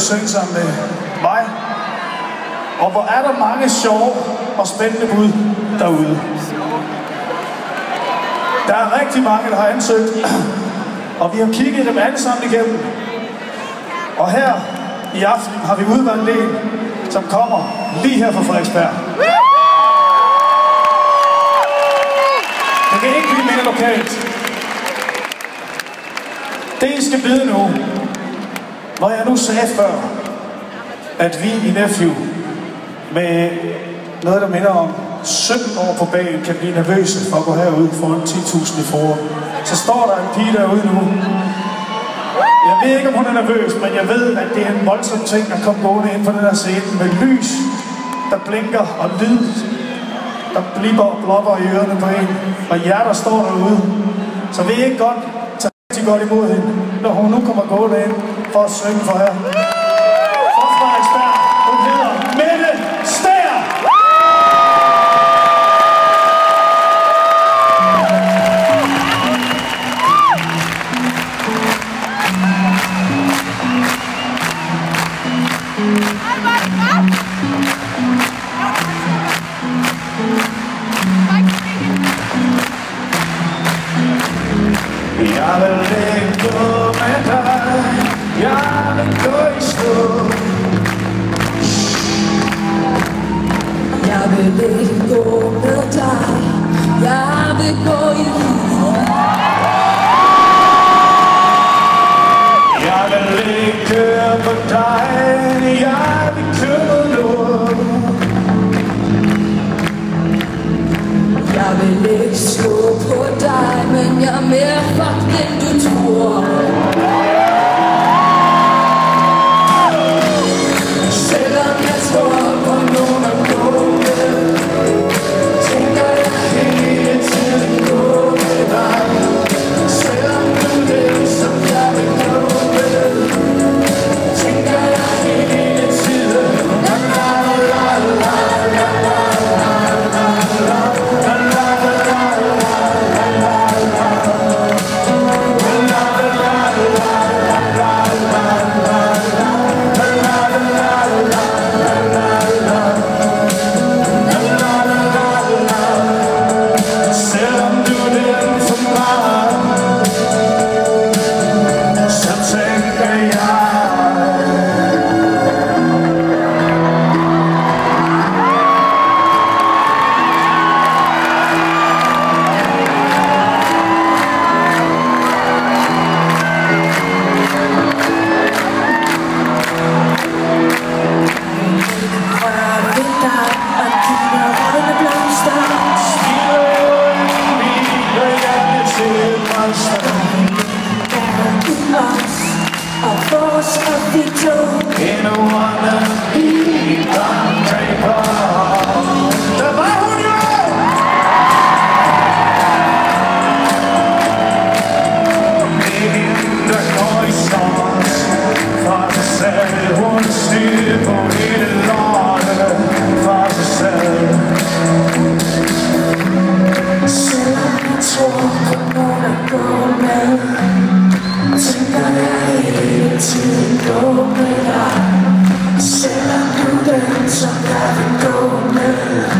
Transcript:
synge sammen med mig. Og hvor er der mange sjove og spændende bud derude. Der er rigtig mange, der har ansøgt, og vi har kigget dem alle sammen igennem. Og her i aften har vi udvalgt en, som kommer lige her fra Frederiksberg. Det kan ikke blive mere lokalt. Det I skal vide nu, når jeg nu sagde før, at vi i Nephew med noget, der minder om 17 år på bagen, kan blive nervøse for at gå herud foran 10.000 i forum. Så står der en pige derude nu. Jeg ved ikke, om hun er nervøs, men jeg ved, at det er en voldsom ting at komme gående ind på den her scene med lys, der blinker, og lyd, der blipper og blopper i ørerne på en, og jer, der står derude. Så vil I ikke godt tage rigtig godt imod hende, når hun nu kommer gående ind for at synge for jer. For Frederiksberg, hun hedder Mette Stær! Jeg vil ikke gå med dig, jeg vil gå i stå. Jeg vil ikke gå med dig, jeg vil gå i lyd. Jeg vil ikke køre på dig, jeg vil køre noget. Jeg vil ikke slå på dig, men jeg er mere fucked end du tror. Selvom jeg tror på nogen at gå med, tænker jeg hele tiden gå med dig. Selvom du er den, som jeg vil gå med, tænker jeg hele tiden. La la la la la la la la la Selvom du er den, som jeg vil gå med.